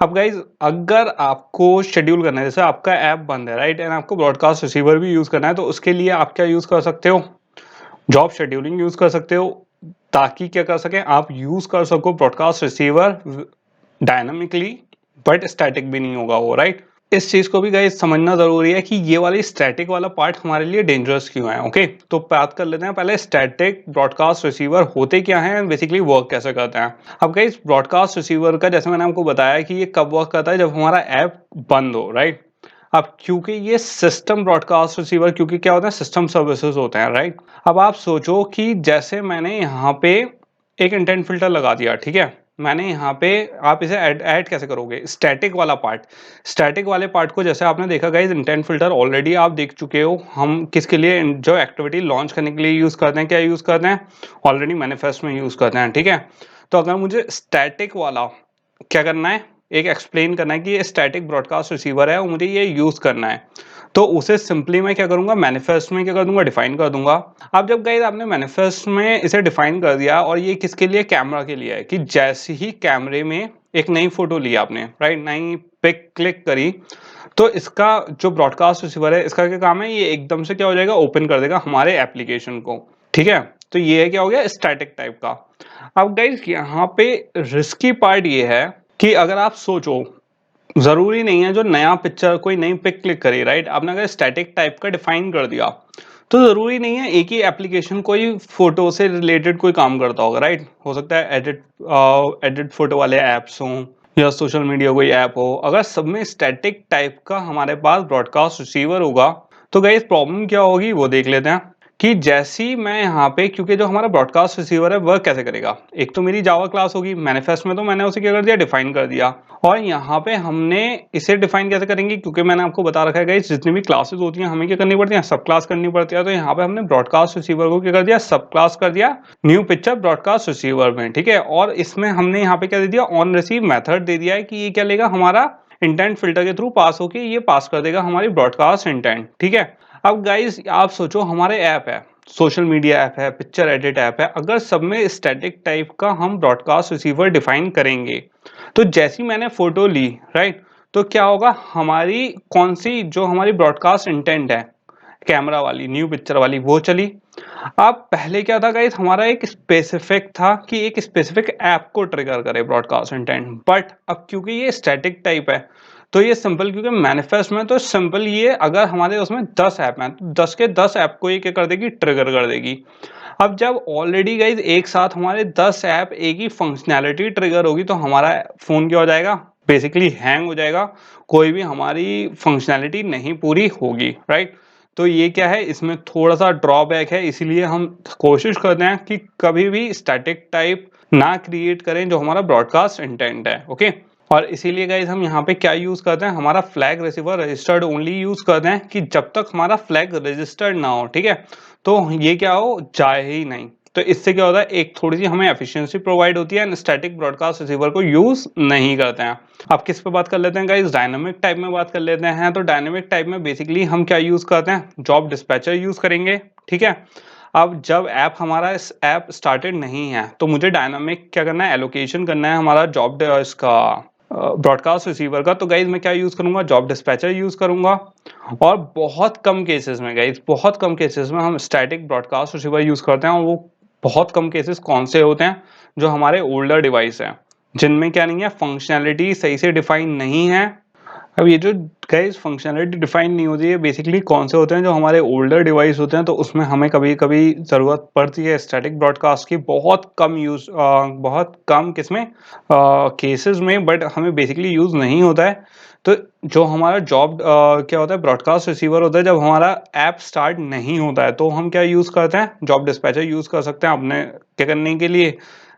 अब गाइज अगर आपको शेड्यूल करना है, जैसे आपका ऐप बंद है राइट, एंड आपको ब्रॉडकास्ट रिसीवर भी यूज करना है, तो उसके लिए आप क्या यूज कर सकते हो, जॉब शेड्यूलिंग यूज कर सकते हो, ताकि क्या कर सकें आप यूज कर सको broadcast receiver dynamically, but static भी नहीं होगा वो, राइट। इस चीज को भी गाइस समझना जरूरी है कि ये वाली स्टैटिक वाला पार्ट हमारे लिए डेंजरस क्यों है। ओके, तो बात कर लेते हैं पहले स्टैटिक ब्रॉडकास्ट रिसीवर होते क्या हैं, बेसिकली वर्क कैसे करते हैं। अब गाइस ब्रॉडकास्ट रिसीवर का जैसे मैंने आपको बताया कि ये कब वर्क करता है, जब हमारा ऐप बंद हो, राइट। अब क्योंकि ये सिस्टम ब्रॉडकास्ट रिसीवर, क्योंकि क्या होता है सिस्टम सर्विसेज होते हैं, राइट। अब आप सोचो कि जैसे मैंने यहाँ पे एक इंटेंट फिल्टर लगा दिया, ठीक है, मैंने यहाँ पे, आप इसे ऐड कैसे करोगे, स्टैटिक वाला पार्ट, स्टैटिक वाले पार्ट को जैसे आपने देखा गाइस, इंटेंट फिल्टर ऑलरेडी आप देख चुके हो, हम किसके लिए जो एक्टिविटी लॉन्च करने के लिए यूज करते हैं, क्या यूज करते हैं, ऑलरेडी मैनिफेस्ट में यूज करते हैं, ठीक है। तो अगर मुझे स्टैटिक वाला क्या करना है, एक एक्सप्लेन करना है कि ये स्टैटिक ब्रॉडकास्ट रिसीवर है और मुझे ये यूज करना है, तो उसे सिंपली मैं क्या करूंगा, मैनिफेस्ट में क्या कर दूंगा, डिफाइन कर दूंगा। अब जब गाइस आपने मैनिफेस्ट में इसे डिफाइन कर दिया, और ये किसके लिए, कैमरा के लिए है, कि जैसे ही कैमरे में एक नई फोटो ली आपने, राइट, नई पिक क्लिक करी, तो इसका जो ब्रॉडकास्ट रिसीवर है, इसका क्या काम है, ये एकदम से क्या हो जाएगा, ओपन कर देगा हमारे एप्लीकेशन को, ठीक है। तो ये है क्या हो गया, स्टैटिक टाइप का। अब गाइस यहाँ पे रिस्की पार्ट ये है कि अगर आप सोचो, जरूरी नहीं है जो नया पिक्चर कोई नई पिक क्लिक करी, राइट, आपने अगर स्टैटिक टाइप का डिफाइन कर दिया, तो जरूरी नहीं है एक ही एप्लीकेशन कोई फोटो से रिलेटेड कोई काम करता होगा, राइट। हो सकता है एडिट एडिट फोटो वाले एप्स हों, या सोशल मीडिया कोई ऐप हो, अगर सब में स्टैटिक टाइप का हमारे पास ब्रॉडकास्ट रिसीवर होगा, तो गाइस प्रॉब्लम क्या होगी वो देख लेते हैं। कि जैसी मैं यहाँ पे, क्योंकि जो हमारा ब्रॉडकास्ट रिसीवर है वर्क कैसे करेगा, एक तो मेरी जावा क्लास होगी, मैनिफेस्ट में तो मैंने उसे क्या कर दिया, डिफाइन कर दिया, और यहाँ पे हमने इसे डिफाइन कैसे करेंगे, क्योंकि मैंने आपको बता रखा है गाइस, जितनी भी क्लासेस होती हैं हमें क्या करनी पड़ती है, सब क्लास करनी पड़ती है। तो यहाँ पे हमने ब्रॉडकास्ट रिसीवर को क्या कर दिया, सब क्लास कर दिया न्यू पिक्चर ब्रॉडकास्ट रिसीवर में, ठीक है। और इसमें हमने यहाँ पे क्या दे दिया, ऑन रिसीव मेथड दे दिया है कि ये क्या लेगा, हमारा इंटेंट फिल्टर के थ्रू पास होके ये पास कर देगा हमारी ब्रॉडकास्ट इंटेंट, ठीक है। अब गाइस आप सोचो, हमारे ऐप है, सोशल मीडिया ऐप है, पिक्चर एडिट ऐप है, अगर सब में स्टैटिक टाइप का हम ब्रॉडकास्ट रिसीवर डिफाइन करेंगे, तो जैसी मैंने फोटो ली, राइट, तो क्या होगा, हमारी कौन सी जो हमारी ब्रॉडकास्ट इंटेंट है, कैमरा वाली न्यू पिक्चर वाली, वो चली। अब पहले क्या था गाइस, हमारा एक स्पेसिफिक था कि एक स्पेसिफिक ऐप को ट्रिगर करे ब्रॉडकास्ट इंटेंट, बट अब क्योंकि ये स्टैटिक टाइप है, तो ये सिंपल, क्योंकि मैनिफेस्ट में तो सिंपल, ये अगर हमारे उसमें 10 ऐप हैं, तो 10 के 10 ऐप को ये क्या कर देगी, ट्रिगर कर देगी। अब जब ऑलरेडी गाइज एक साथ हमारे 10 ऐप एक ही फंक्शनैलिटी ट्रिगर होगी, तो हमारा फोन क्या हो जाएगा, बेसिकली हैंग हो जाएगा, कोई भी हमारी फंक्शनैलिटी नहीं पूरी होगी, राइट। तो ये क्या है, इसमें थोड़ा सा ड्रॉबैक है, इसीलिए हम कोशिश करते हैं कि कभी भी स्टैटिक टाइप ना क्रिएट करें जो हमारा ब्रॉडकास्ट इंटेंट है, ओके। और इसीलिए गाइज हम यहाँ पे क्या यूज करते हैं, हमारा flag receiver registered only use करते हैं, कि जब तक हमारा फ्लैग रजिस्टर्ड ना हो, ठीक है, तो ये क्या हो जाए ही नहीं। तो इससे क्या होता है, एक थोड़ी सी हमें एफिशिएंसी प्रोवाइड होती है, स्टैटिक ब्रॉडकास्ट रिसीवर को यूज नहीं करते हैं। अब किस पे बात कर लेते हैं गाइस, डायनामिक टाइप में बात कर लेते हैं। तो डायनामिक टाइप में बेसिकली हम क्या यूज करते हैं, जॉब डिस्पैचर यूज करेंगे, ठीक है। अब जब ऐप हमारा इस ऐप स्टार्टेड नहीं है, तो मुझे डायनामिक क्या करना है, एलोकेशन करना है हमारा जॉब इसका ब्रॉडकास्ट रिसीवर का। तो गाइज मैं क्या यूज करूंगा, जॉब डिस्पैचर यूज करूंगा। और बहुत कम केसेस में गाइज, बहुत कम केसेस में हम स्टैटिक ब्रॉडकास्ट रिसीवर यूज करते हैं, और वो बहुत कम केसेस कौन से होते हैं, जो हमारे ओल्डर डिवाइस हैं, जिनमें क्या नहीं है, फंक्शनैलिटी सही से डिफाइन नहीं है। अब ये जो गाइस फंक्शनैलिटी डिफाइन नहीं होती है, बेसिकली कौन से होते हैं, जो हमारे ओल्डर डिवाइस होते हैं, तो उसमें हमें कभी कभी ज़रूरत पड़ती है स्टैटिक ब्रॉडकास्ट की, बहुत कम यूज, बहुत कम किसमें केसेस में, बट हमें बेसिकली यूज नहीं होता है। तो जो हमारा जॉब क्या होता है, ब्रॉडकास्ट रिसीवर होता है, जब हमारा ऐप स्टार्ट नहीं होता है, तो हम क्या यूज करते हैं, जॉब डिस्पैचर यूज कर सकते हैं अपने क्या करने के लिए,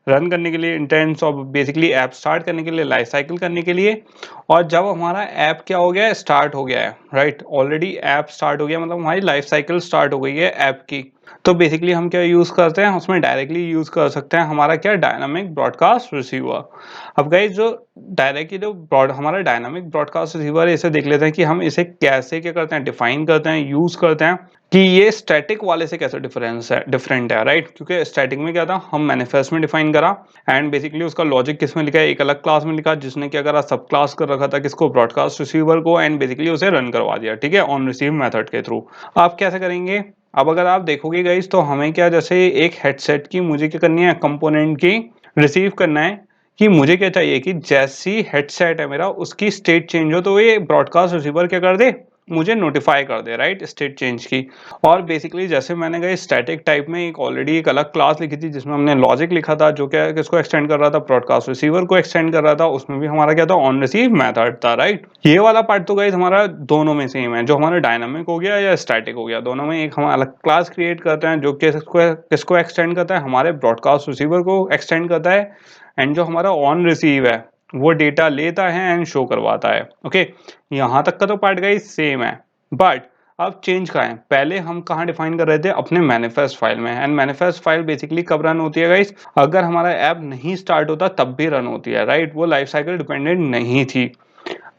रन करने के लिए, इंटेंट्स और बेसिकली ऐप स्टार्ट करने के लिए, लाइफ साइकिल करने के लिए। और जब हमारा ऐप क्या हो गया है, स्टार्ट हो गया है, राइट, ऑलरेडी ऐप स्टार्ट हो गया, मतलब हमारी लाइफ साइकिल स्टार्ट हो गई है ऐप की, तो बेसिकली हम क्या यूज़ करते हैं, उसमें डायरेक्टली यूज़ कर सकते हैं हमारा क्या, डायनामिक ब्रॉडकास्ट रिसीवर। अब गाइस जो डायरेक्टली जो ब्रॉड हमारा डायनामिक ब्रॉडकास्ट रिसीवर है, इसे देख लेते हैं कि हम इसे कैसे क्या करते हैं, डिफाइन करते हैं, यूज़ करते हैं कि ये स्टैटिक वाले से कैसे डिफरेंट है, राइट। क्योंकि स्टैटिक में क्या था, हम मैनिफेस्ट में डिफाइन करा एंड बेसिकली उसका लॉजिक किस में लिखा है, एक अलग क्लास में लिखा, जिसने क्या करा, सब क्लास कर रखा था किसको, ब्रॉडकास्ट रिसीवर को, एंड बेसिकली उसे रन करवा दिया, ठीक है, ऑन रिसीव मेथड के थ्रू। आप कैसे करेंगे, अब अगर आप देखोगे गाइस तो हमें क्या, जैसे एक हेडसेट की मुझे क्या करनी है, कंपोनेंट की रिसीव करना है, कि मुझे क्या चाहिए कि जैसी हेडसेट है मेरा उसकी स्टेट चेंज हो तो ये ब्रॉडकास्ट रिसीवर क्या कर दे, मुझे नोटिफाई कर दे, राइट, स्टेट चेंज की। और बेसिकली जैसे मैंने गई स्टैटिक टाइप में एक ऑलरेडी एक अलग क्लास लिखी थी जिसमें हमने लॉजिक लिखा था, जो क्या किसको एक्सटेंड कर रहा था, ब्रॉडकास्ट रिसीवर को एक्सटेंड कर रहा था, उसमें भी हमारा क्या था, ऑन रिसीव मेथड था, राइट। ये वाला पार्ट तो गाइस हमारा दोनों में सेम है, जो हमारा डायनामिक हो गया या स्टैटिक हो गया, दोनों में एक हम अलग क्लास क्रिएट करते हैं जो किसको एक्सटेंड करता है, हमारे ब्रॉडकास्ट रिसीवर को एक्सटेंड करता है, एंड जो हमारा ऑन रिसीव है वो डेटा लेता है एंड शो करवाता है। ओके, यहाँ तक का तो पार्ट गाइस सेम है, बट अब चेंज कहाँ है, पहले हम कहाँ डिफाइन कर रहे थे, अपने मैनिफेस्ट फाइल में, एंड मैनिफेस्ट फाइल बेसिकली कब रन होती है गाइस, अगर हमारा ऐप नहीं स्टार्ट होता तब भी रन होती है, राइट, वो लाइफ साइकिल डिपेंडेंट नहीं थी।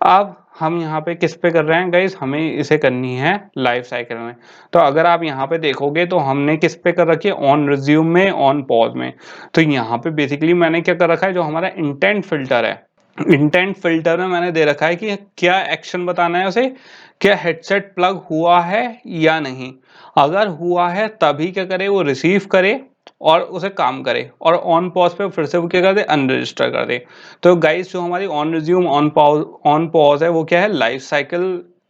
अब हम यहाँ पे किस पे कर रहे हैं गाइस, हमें इसे करनी है लाइफ साइकिल में। तो अगर आप यहाँ पे देखोगे तो हमने किस पे कर रखी है, ऑन रिज्यूम में, ऑन पॉज में। तो यहाँ पे बेसिकली मैंने क्या कर रखा है, जो हमारा इंटेंट फिल्टर है, इंटेंट फिल्टर में मैंने दे रखा है कि क्या एक्शन बताना है उसे, क्या हेडसेट प्लग हुआ है या नहीं। अगर हुआ है तभी क्या करे, वो रिसीव करे और उसे काम करे, और ऑन पॉज पे फिर से वो क्या कर दे, अनरजिस्टर कर दे। तो गाइस जो हमारी ऑन रिज्यूम ऑन पॉज है वो क्या है, लाइफ साइकिल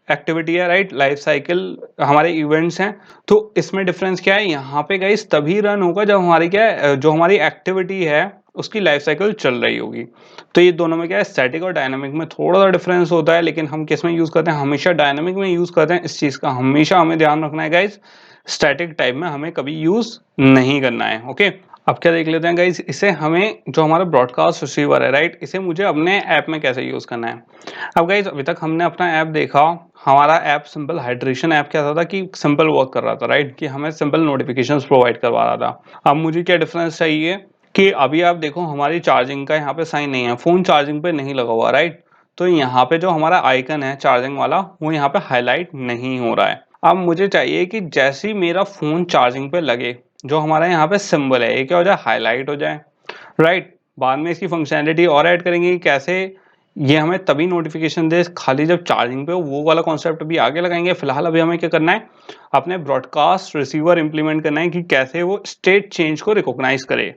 एक्टिविटी है, राइट, लाइफ साइकिल हमारे इवेंट्स हैं। तो इसमें डिफरेंस क्या है, यहाँ पे गाइस तभी रन होगा जब हमारी क्या है, जो हमारी एक्टिविटी है उसकी लाइफ साइकिल चल रही होगी। तो ये दोनों में क्या है, स्टैटिक और डायनामिक में थोड़ा सा डिफरेंस होता है, लेकिन हम किस में यूज करते हैं, हमेशा डायनामिक में यूज करते हैं। इस चीज का हमेशा हमें ध्यान रखना है गाइस, स्टैटिक टाइप में हमें कभी यूज नहीं करना है। ओके, अब क्या देख लेते हैं गाइस, इसे हमें जो हमारा ब्रॉडकास्ट रिसीवर है, राइट, इसे मुझे अपने ऐप में कैसे यूज करना है। अब गाइस अभी तक हमने अपना ऐप देखा, हमारा ऐप सिंपल हाइड्रेशन ऐप क्या था कि सिंपल वर्क कर रहा था, राइट, कि हमें सिंपल नोटिफिकेशंस प्रोवाइड करवा रहा था। अब मुझे क्या डिफरेंस चाहिए कि अभी आप देखो हमारी चार्जिंग का यहाँ पे साइन नहीं है, फोन चार्जिंग पे नहीं लगा हुआ, राइट। तो यहाँ पे जो हमारा आइकन है चार्जिंग वाला वो यहाँ पे हाईलाइट नहीं हो रहा है। अब मुझे चाहिए कि जैसे ही मेरा फोन चार्जिंग पे लगे, जो हमारा यहाँ पे सिंबल है ये क्या हो जाए, हाईलाइट हो जाए, राइट। बाद में इसकी फंक्शनैलिटी और ऐड करेंगे कि कैसे ये हमें तभी नोटिफिकेशन दे खाली जब चार्जिंग पे हो, वो वाला कॉन्सेप्ट भी आगे लगाएंगे। फिलहाल अभी हमें क्या करना है, अपने ब्रॉडकास्ट रिसीवर इंप्लीमेंट करना है कि कैसे वो स्टेट चेंज को रिकॉग्नाइज करे।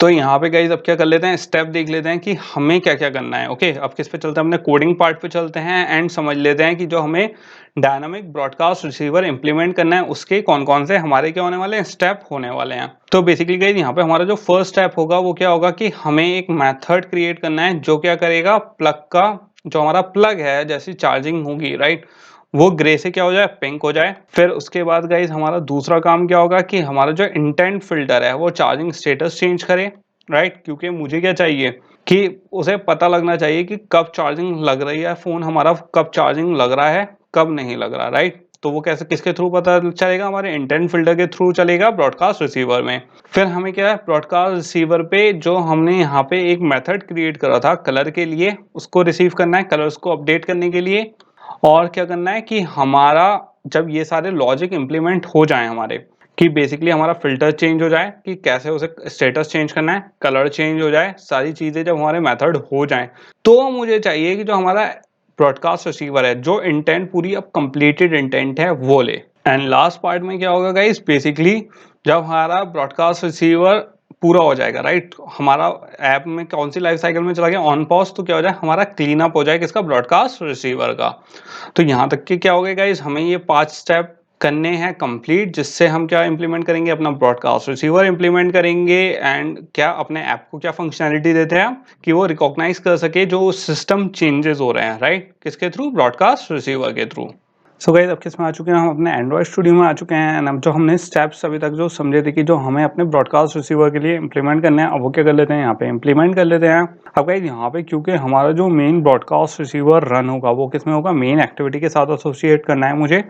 तो यहाँ पे गाइस अब क्या कर लेते हैं, स्टेप देख लेते हैं कि हमें क्या क्या करना है। ओके, अब किस पे चलते हैं, अपने कोडिंग पार्ट पे चलते हैं एंड समझ लेते हैं कि जो हमें डायनामिक ब्रॉडकास्ट रिसीवर इंप्लीमेंट करना है उसके कौन कौन से हमारे क्या होने वाले हैं, स्टेप होने वाले हैं। तो बेसिकली गाइस यहाँ पे हमारा जो फर्स्ट स्टेप होगा वो क्या होगा कि हमें एक मेथड क्रिएट करना है जो क्या करेगा, प्लग का जो हमारा प्लग है जैसी चार्जिंग होगी, राइट, वो ग्रे से क्या हो जाए, पिंक हो जाए। फिर उसके बाद गाइज हमारा दूसरा काम क्या होगा कि हमारा जो इंटेंट फिल्टर है वो चार्जिंग स्टेटस चेंज करे, राइट, क्योंकि मुझे क्या चाहिए कि उसे पता लगना चाहिए कि कब चार्जिंग लग रही है, फोन हमारा कब चार्जिंग लग रहा है, कब नहीं लग रहा, राइट। तो वो कैसे किसके थ्रू पता चलेगा, हमारे इंटेंट फिल्टर के थ्रू चलेगा ब्रॉडकास्ट रिसीवर में। फिर हमें क्या है, ब्रॉडकास्ट रिसीवर पे जो हमने यहाँ पे एक मेथड क्रिएट करा था कलर के लिए, उसको रिसीव करना है, कलर्स को अपडेट करने के लिए। और क्या करना है कि हमारा जब ये सारे लॉजिक इंप्लीमेंट हो जाए हमारे, कि बेसिकली हमारा फिल्टर चेंज हो जाए, कि कैसे उसे स्टेटस चेंज करना है, कलर चेंज हो जाए, सारी चीजें जब हमारे मेथड हो जाएं, तो मुझे चाहिए कि जो हमारा ब्रॉडकास्ट रिसीवर है, जो इंटेंट पूरी अब कंप्लीटेड इंटेंट है वो ले। एंड लास्ट पार्ट में क्या होगा गाइस, बेसिकली जब हमारा ब्रॉडकास्ट रिसीवर पूरा हो जाएगा, राइट, हमारा ऐप में कौन सी लाइफ साइकिल में चला गया, ऑन पॉज, तो क्या हो जाए, हमारा क्लीन अप हो जाए किसका, ब्रॉडकास्ट रिसीवर का। तो यहाँ तक कि क्या हो गया गाइस, हमें ये 5 स्टेप करने हैं कंप्लीट, जिससे हम क्या इंप्लीमेंट करेंगे, अपना ब्रॉडकास्ट रिसीवर इंप्लीमेंट करेंगे। एंड क्या अपने ऐप को क्या फंक्शनैलिटी देते हैं कि वो रिकॉग्नाइज कर सके जो सिस्टम चेंजेस हो रहे हैं, राइट, किसके थ्रू, ब्रॉडकास्ट रिसीवर के थ्रू। सो गाइस अब किसमें आ चुके हैं हम अपने एंड्रॉइड स्टूडियो में आ चुके हैं एंड अब जो हमने स्टेप्स अभी तक जो समझे थे कि जो हमें अपने ब्रॉडकास्ट रिसीवर के लिए इंप्लीमेंट करना है, अब वो क्या कर लेते हैं यहाँ पे इंप्लीमेंट कर लेते हैं। अब गाइस यहाँ पे क्योंकि हमारा जो मेन ब्रॉडकास्ट रिसीवर रन होगा वो किसमें होगा, मेन एक्टिविटी के साथ एसोसिएट करना है मुझे।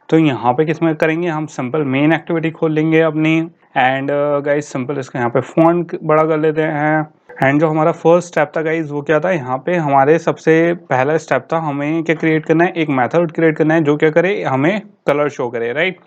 तो यहाँ पे किसमें करेंगे, हम सिंपल मेन एक्टिविटी खोल लेंगे अपनी एंड गाइस सिंपल इसका यहाँ पे फॉन्ट बड़ा कर लेते हैं। एंड जो हमारा फर्स्ट स्टेप था गाइज वो क्या था, यहाँ पे हमारे सबसे पहला स्टेप था हमें क्या क्रिएट करना है, एक मेथड क्रिएट करना है जो क्या करे, हमें कलर शो करे, राइट।